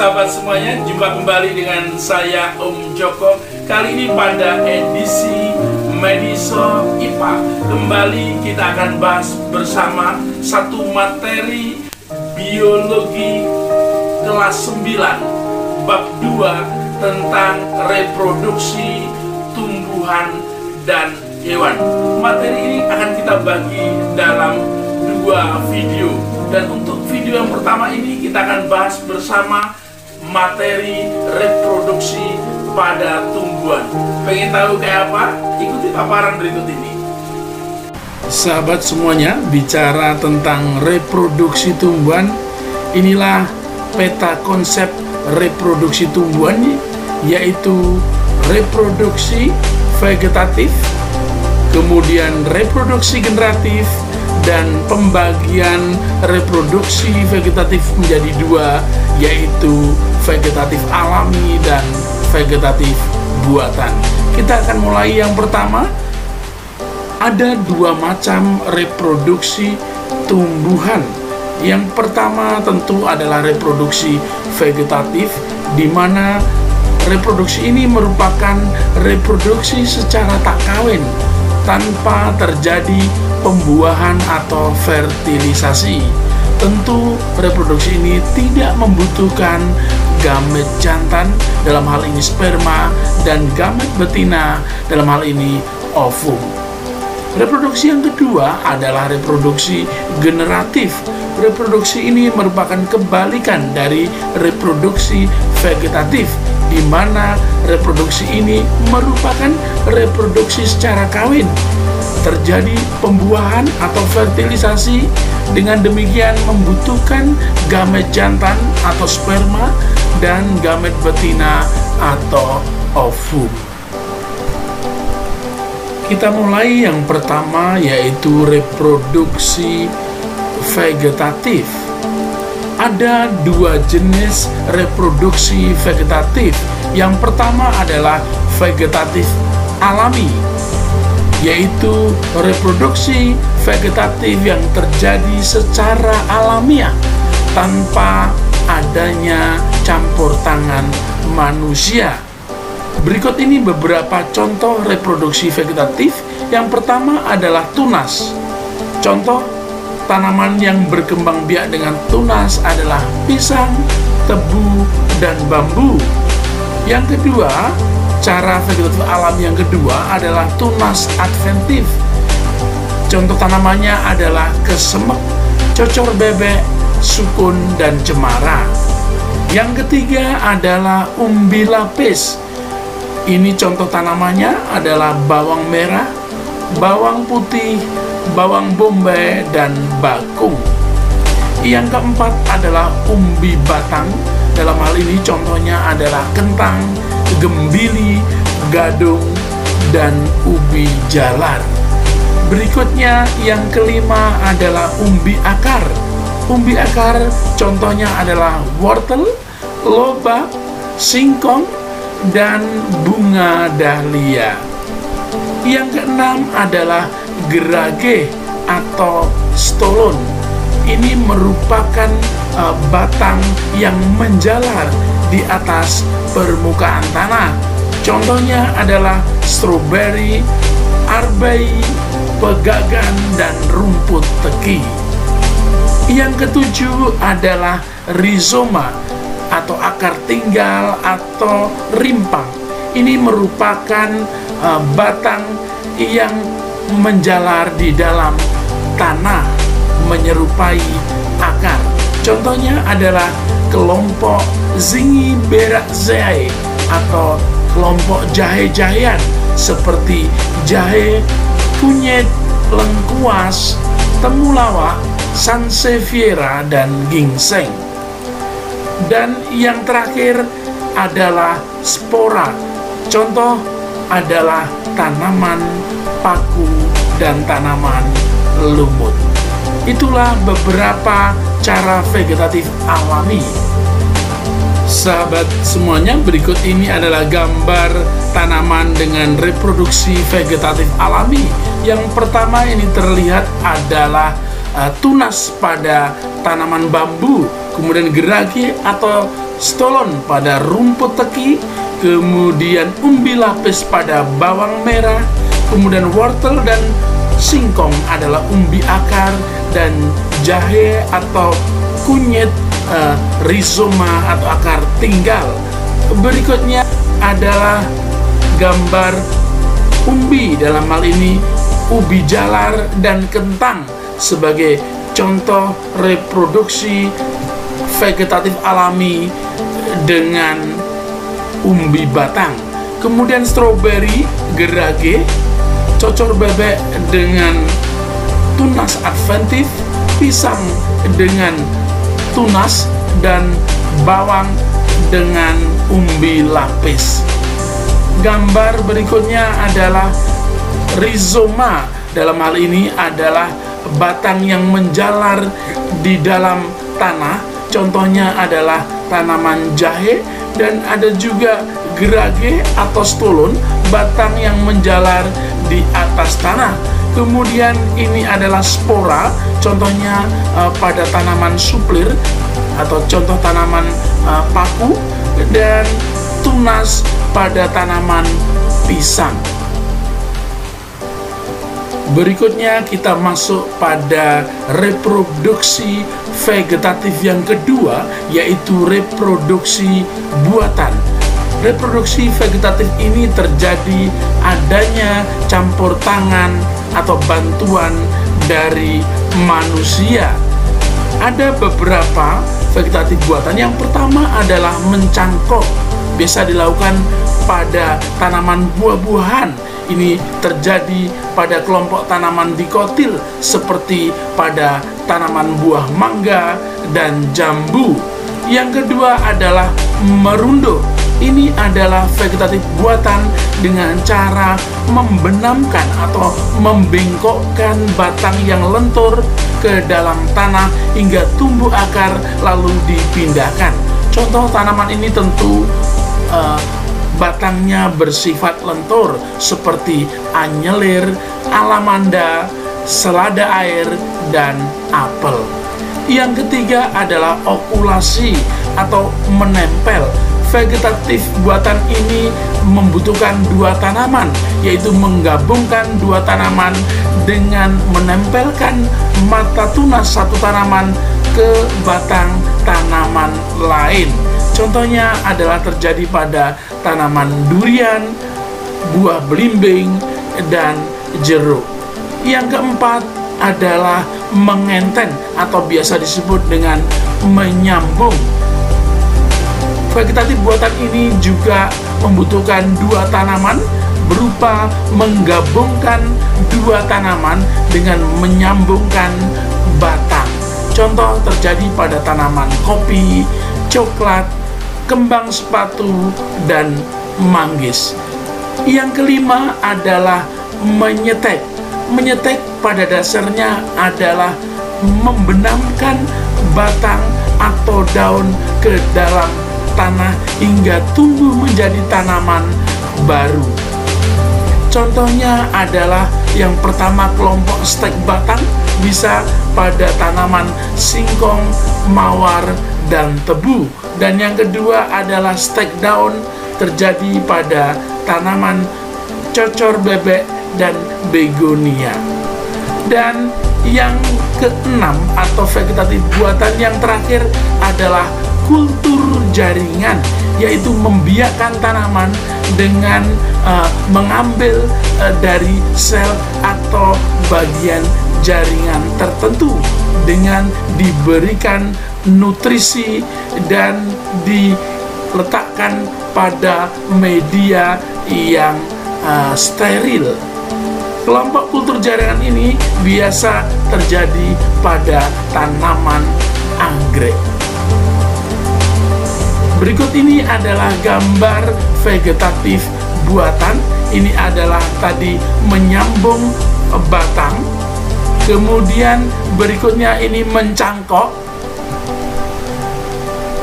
sahabat semuanya, jumpa kembali dengan saya Om Joko. Kali ini pada edisi Mediso IPA, kembali kita akan bahas bersama satu materi biologi kelas 9 bab 2 tentang reproduksi tumbuhan dan hewan. Materi ini akan kita bagi dalam 2 video. Dan untuk video yang pertama ini kita akan bahas bersama materi reproduksi pada tumbuhan. Pengen tahu kayak apa? Ikuti paparan berikut ini. Sahabat semuanya, bicara tentang reproduksi tumbuhan, inilah peta konsep reproduksi tumbuhan, yaitu reproduksi vegetatif, kemudian reproduksi generatif, dan pembagian reproduksi vegetatif menjadi 2, yaitu vegetatif alami dan vegetatif buatan. Kita akan mulai yang pertama. Ada 2 macam reproduksi tumbuhan. Yang pertama tentu adalah reproduksi vegetatif, di mana reproduksi ini merupakan reproduksi secara tak kawin tanpa terjadi pembuahan atau fertilisasi. Tentu reproduksi ini tidak membutuhkan gamet jantan, dalam hal ini sperma, dan gamet betina, dalam hal ini ovum. Reproduksi yang kedua adalah reproduksi generatif. Reproduksi ini merupakan kebalikan dari reproduksi vegetatif, di mana reproduksi ini merupakan reproduksi secara kawin. Terjadi pembuahan atau fertilisasi, dengan demikian membutuhkan gamet jantan atau sperma dan gamet betina atau ovum. Kita mulai yang pertama, yaitu reproduksi vegetatif. Ada 2 jenis reproduksi vegetatif. Yang pertama adalah vegetatif alami, yaitu reproduksi vegetatif yang terjadi secara alamiah tanpa adanya campur tangan manusia. Berikut ini beberapa contoh reproduksi vegetatif. Yang pertama adalah tunas. Contoh tanaman yang berkembang biak dengan tunas adalah pisang, tebu, dan bambu. Yang kedua, cara vegetatif alam yang kedua adalah tunas adventif. Contoh tanamannya adalah kesemek, cocor bebek, sukun, dan cemara. Yang ketiga adalah umbi lapis. Ini contoh tanamannya adalah bawang merah, bawang putih, bawang bombay, dan bakung. Yang keempat adalah umbi batang. Dalam hal ini contohnya adalah kentang, gembili, gadung, dan ubi jalar. Berikutnya yang kelima adalah umbi akar. Umbi akar contohnya adalah wortel, lobak, singkong, dan bunga dahlia. Yang keenam adalah gerage atau stolon. Ini merupakan batang yang menjalar di atas permukaan tanah. Contohnya adalah stroberi, arbei, pegagan, dan rumput teki. Yang ketujuh adalah rizoma atau akar tinggal atau rimpang. Ini merupakan batang yang menjalar di dalam tanah menyerupai akar. Contohnya adalah kelompok Zingiberaceae atau kelompok jahe-jahean seperti jahe, kunyit, lengkuas, temulawak, sansevieria, dan ginseng. Dan yang terakhir adalah spora. Contoh adalah tanaman paku dan tanaman lumut. Itulah beberapa cara vegetatif alami. Sahabat semuanya, berikut ini adalah gambar tanaman dengan reproduksi vegetatif alami. Yang pertama ini terlihat adalah tunas pada tanaman bambu, kemudian gerage atau stolon pada rumput teki, kemudian umbi lapis pada bawang merah, kemudian wortel dan singkong adalah umbi akar, dan jahe atau kunyit rhizoma atau akar tinggal. Berikutnya adalah gambar umbi, dalam hal ini ubi jalar dan kentang sebagai contoh reproduksi vegetatif alami dengan umbi batang. Kemudian stroberi, gerage, cocor bebek dengan tunas adventif, pisang dengan tunas, dan bawang dengan umbi lapis. Gambar berikutnya adalah rhizoma. Dalam hal ini adalah batang yang menjalar di dalam tanah. Contohnya adalah tanaman jahe, dan ada juga gerage atau stolon, batang yang menjalar di atas tanah. Kemudian ini adalah spora, contohnya pada tanaman suplir atau contoh tanaman paku, dan tunas pada tanaman pisang. Berikutnya kita masuk pada reproduksi vegetatif yang kedua, yaitu reproduksi buatan. Reproduksi vegetatif ini terjadi adanya campur tangan atau bantuan dari manusia. Ada beberapa vegetatif buatan. Yang pertama adalah mencangkok, biasa dilakukan pada tanaman buah-buahan. Ini terjadi pada kelompok tanaman dikotil seperti pada tanaman buah mangga dan jambu. Yang kedua adalah merundo. Ini adalah vegetatif buatan dengan cara membenamkan atau membengkokkan batang yang lentur ke dalam tanah hingga tumbuh akar lalu dipindahkan. Contoh tanaman ini tentu batangnya bersifat lentur seperti anyelir, alamanda, selada air, dan apel. Yang ketiga adalah okulasi atau menempel. Vegetatif buatan ini membutuhkan dua tanaman, yaitu menggabungkan dua tanaman dengan menempelkan mata tunas satu tanaman ke batang tanaman lain. Contohnya adalah terjadi pada tanaman durian, buah belimbing, dan jeruk. Yang keempat adalah mengenten atau biasa disebut dengan menyambung. Vegetatif buatan ini juga membutuhkan dua tanaman berupa menggabungkan dua tanaman dengan menyambungkan batang. Contoh terjadi pada tanaman kopi, coklat, kembang sepatu, dan manggis. Yang kelima adalah menyetek. Menyetek pada dasarnya adalah membenamkan batang atau daun ke dalam tanah hingga tumbuh menjadi tanaman baru. Contohnya adalah yang pertama kelompok stek batang bisa pada tanaman singkong, mawar, dan tebu. Dan yang kedua adalah stek daun terjadi pada tanaman cocor bebek dan begonia. Dan yang keenam atau vegetatif buatan yang terakhir adalah kultur jaringan, yaitu membiakkan tanaman dengan mengambil dari sel atau bagian jaringan tertentu dengan diberikan nutrisi dan diletakkan pada media yang steril. Kelompok kultur jaringan ini biasa terjadi pada tanaman anggrek. Berikut ini adalah gambar vegetatif buatan. Ini adalah tadi menyambung batang. Kemudian berikutnya ini mencangkok.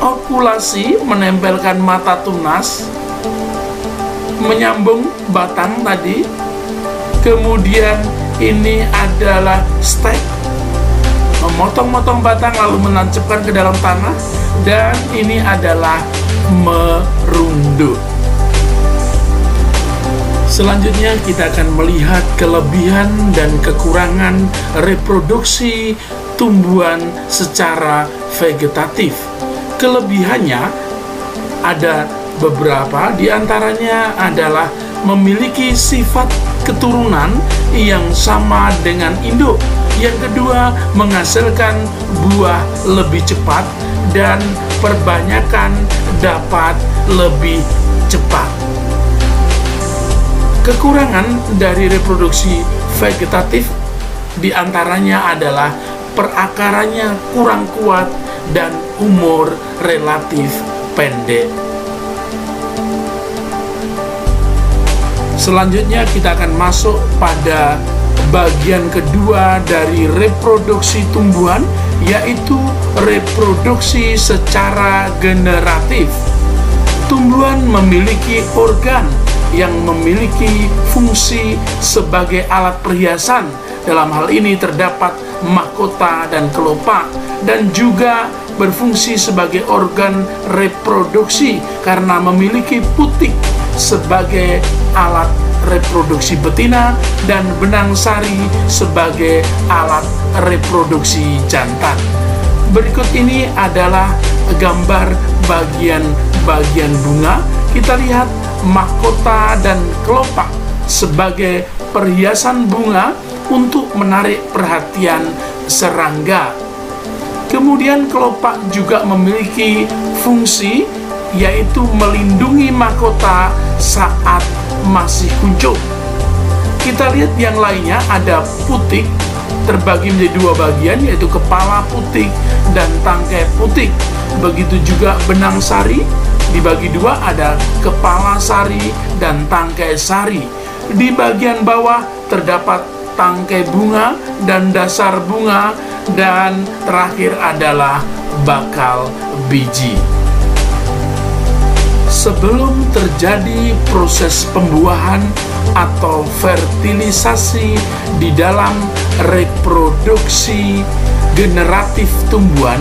Okulasi, menempelkan mata tunas. Menyambung batang tadi. Kemudian ini adalah stek, memotong-motong batang lalu menancapkan ke dalam tanah, dan ini adalah merunduk. Selanjutnya kita akan melihat kelebihan dan kekurangan reproduksi tumbuhan secara vegetatif. Kelebihannya ada beberapa, diantaranya adalah memiliki sifat keturunan yang sama dengan induk. Yang kedua, menghasilkan buah lebih cepat, dan perbanyakan dapat lebih cepat. Kekurangan dari reproduksi vegetatif diantaranya adalah perakarannya kurang kuat dan umur relatif pendek. Selanjutnya kita akan masuk pada bagian kedua dari reproduksi tumbuhan, yaitu reproduksi secara generatif. Tumbuhan memiliki organ yang memiliki fungsi sebagai alat perhiasan. Dalam hal ini terdapat mahkota dan kelopak, dan juga berfungsi sebagai organ reproduksi karena memiliki putik sebagai alat reproduksi betina dan benang sari sebagai alat reproduksi jantan. Berikut ini adalah gambar bagian-bagian bunga. Kita lihat mahkota dan kelopak sebagai perhiasan bunga untuk menarik perhatian serangga. Kemudian kelopak juga memiliki fungsi, yaitu melindungi mahkota saat masih kuncup. Kita lihat yang lainnya, ada putik terbagi menjadi dua bagian, yaitu kepala putik dan tangkai putik. Begitu juga benang sari dibagi dua, ada kepala sari dan tangkai sari. Di bagian bawah terdapat tangkai bunga dan dasar bunga, dan terakhir adalah bakal biji. Sebelum terjadi proses pembuahan atau fertilisasi di dalam reproduksi generatif tumbuhan,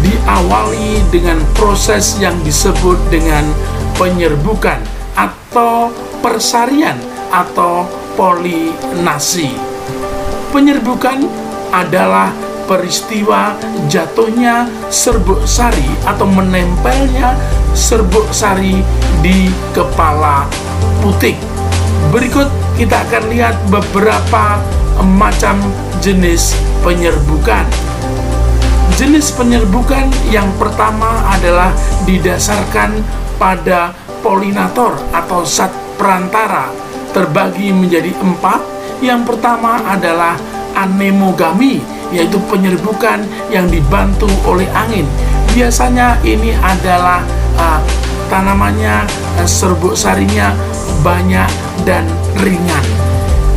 diawali dengan proses yang disebut dengan penyerbukan atau persarian atau polinasi. Penyerbukan adalah peristiwa jatuhnya serbuk sari atau menempelnya serbuk sari di kepala putik. Berikut kita akan lihat beberapa macam jenis penyerbukan. Jenis penyerbukan yang pertama adalah didasarkan pada polinator atau zat perantara, terbagi menjadi 4. Yang pertama adalah anemogami, yaitu penyerbukan yang dibantu oleh angin. Biasanya ini adalah tanamannya, serbuk sarinya banyak dan ringan.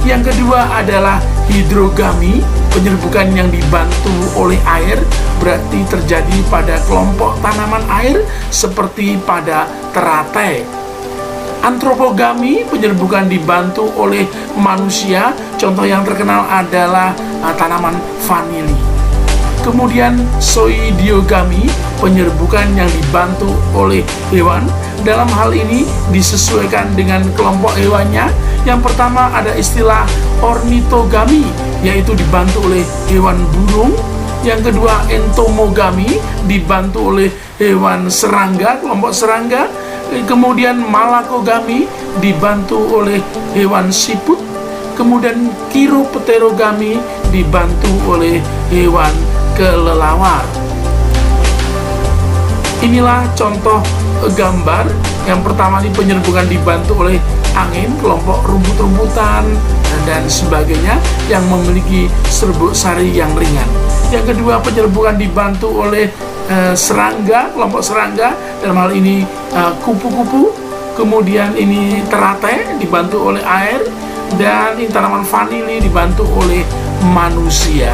Yang kedua adalah hidrogami, penyerbukan yang dibantu oleh air, berarti terjadi pada kelompok tanaman air seperti pada teratai. Antropogami, penyerbukan dibantu oleh manusia, contoh yang terkenal adalah tanaman vanili. Kemudian zoidiogami, penyerbukan yang dibantu oleh hewan. Dalam hal ini disesuaikan dengan kelompok hewannya. Yang pertama ada istilah ornitogami, yaitu dibantu oleh hewan burung. Yang kedua entomogami, dibantu oleh hewan serangga, kelompok serangga. Kemudian malakogami, dibantu oleh hewan siput. Kemudian chiropterogami, dibantu oleh hewan kelelawar. Inilah contoh gambar. Yang pertama ini penyerbukan dibantu oleh angin, kelompok rumput-rumputan dan sebagainya yang memiliki serbuk sari yang ringan. Yang kedua, penyerbukan dibantu oleh serangga, kelompok serangga, dalam hal ini kupu-kupu. Kemudian ini teratai dibantu oleh air, dan ini tanaman vanili dibantu oleh manusia.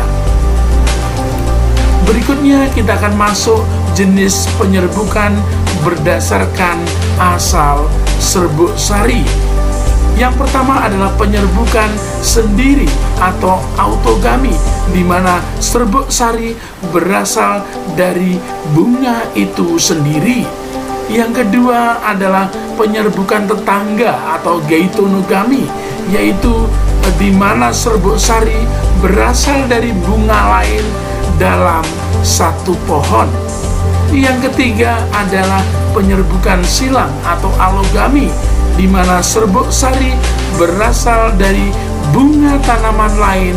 Berikutnya kita akan masuk jenis penyerbukan berdasarkan asal serbuk sari. Yang pertama adalah penyerbukan sendiri atau autogami, di mana serbuk sari berasal dari bunga itu sendiri. Yang kedua adalah penyerbukan tetangga atau geitonogami, yaitu di mana serbuk sari berasal dari bunga lain dalam satu pohon. Yang ketiga adalah penyerbukan silang atau alogami, di mana serbuk sari berasal dari bunga tanaman lain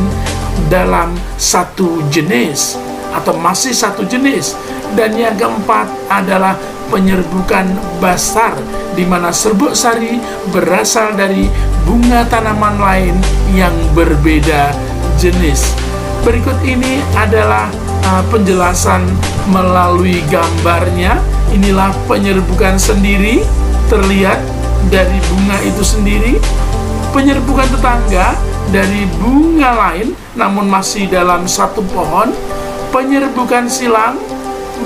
dalam satu jenis atau masih satu jenis. Dan yang keempat adalah penyerbukan basar, di mana serbuk sari berasal dari bunga tanaman lain yang berbeda jenis. Berikut ini adalah penjelasan melalui gambarnya. Inilah penyerbukan sendiri, terlihat dari bunga itu sendiri. Penyerbukan tetangga dari bunga lain namun masih dalam satu pohon. Penyerbukan silang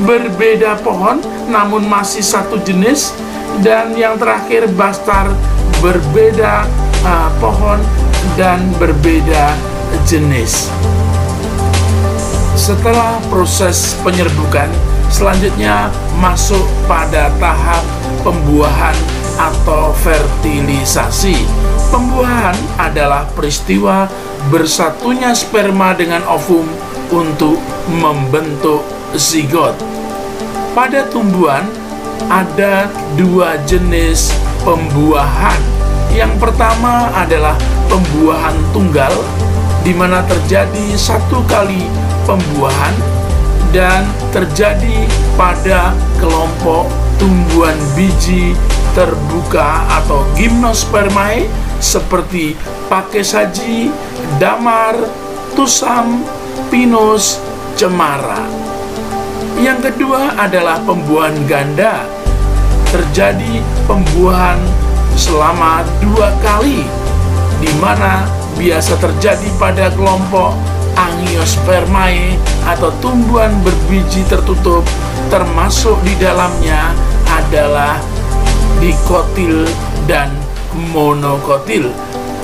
berbeda pohon namun masih satu jenis. Dan yang terakhir bastar, berbeda pohon dan berbeda jenis. Setelah proses penyerbukan, selanjutnya masuk pada tahap pembuahan atau fertilisasi. Pembuahan adalah peristiwa bersatunya sperma dengan ovum untuk membentuk zigot. Pada tumbuhan ada dua jenis pembuahan. Yang pertama adalah pembuahan tunggal, di mana terjadi satu kali pembuahan dan terjadi pada kelompok tumbuhan biji terbuka atau gimnospermae seperti pakesaji, damar, tusam, pinus, cemara. Yang kedua adalah pembuahan ganda. Terjadi pembuahan selama 2 kali, di mana biasa terjadi pada kelompok Angiospermae atau tumbuhan berbiji tertutup, termasuk di dalamnya adalah dikotil dan monokotil.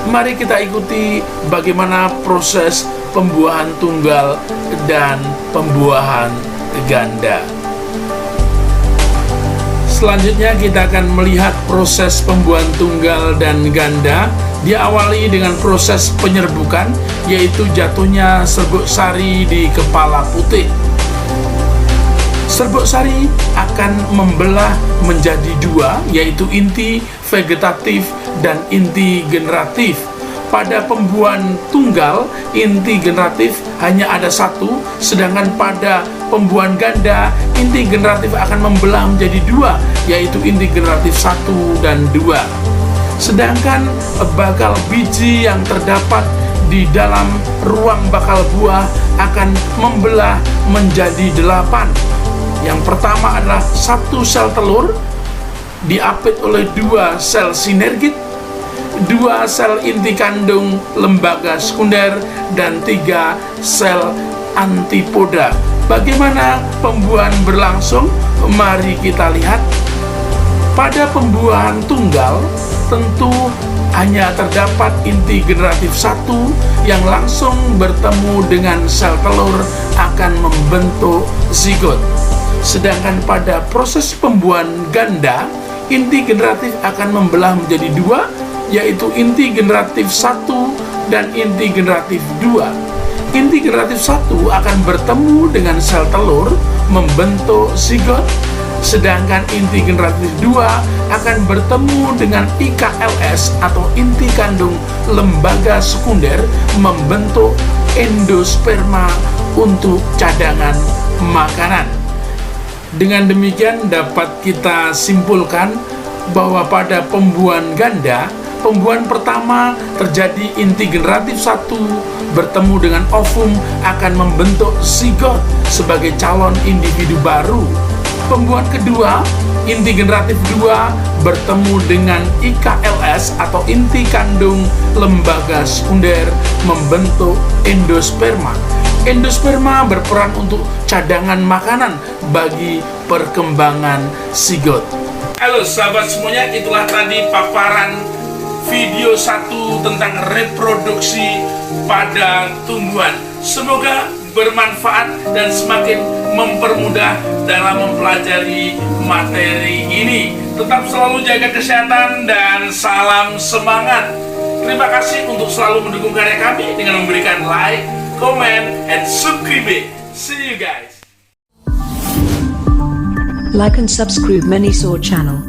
Mari kita ikuti bagaimana proses pembuahan tunggal dan pembuahan ganda. Selanjutnya kita akan melihat proses pembuahan tunggal dan ganda. Diawali dengan proses penyerbukan, yaitu jatuhnya serbuk sari di kepala putih. Serbuk sari akan membelah menjadi 2, yaitu inti vegetatif dan inti generatif. Pada pembuahan tunggal, inti generatif hanya ada 1, sedangkan pada pembuahan ganda, inti generatif akan membelah menjadi 2, yaitu inti generatif 1 dan 2. Sedangkan bakal biji yang terdapat di dalam ruang bakal buah akan membelah menjadi 8. Yang pertama adalah 1 sel telur diapit oleh 2 sel sinergit, 2 sel inti kandung lembaga sekunder, dan 3 sel antipoda. Bagaimana pembuahan berlangsung? Mari kita lihat. Pada pembuahan tunggal, tentu hanya terdapat inti generatif 1 yang langsung bertemu dengan sel telur akan membentuk zigot. Sedangkan pada proses pembuahan ganda, inti generatif akan membelah menjadi 2, yaitu inti generatif 1 dan inti generatif 2. Inti generatif 1 akan bertemu dengan sel telur membentuk zigot, sedangkan inti generatif 2 akan bertemu dengan IKLS atau inti kandung lembaga sekunder membentuk endosperma untuk cadangan makanan. Dengan demikian dapat kita simpulkan bahwa pada pembuahan ganda, pembuahan pertama terjadi inti generatif 1 bertemu dengan ovum akan membentuk zigot sebagai calon individu baru. Pembuahan kedua, inti generatif 2 bertemu dengan IKLS atau inti kandung lembaga sekunder membentuk endosperma. Endosperma berperan untuk cadangan makanan bagi perkembangan zigot. Halo sahabat semuanya, itulah tadi paparan video 1 tentang reproduksi pada tumbuhan. Semoga bermanfaat dan semakin mempermudah dalam mempelajari materi ini. Tetap selalu jaga kesehatan dan salam semangat. Terima kasih untuk selalu mendukung karya kami dengan memberikan like, comment, and subscribe. See you guys. Like and subscribe Many Sword channel.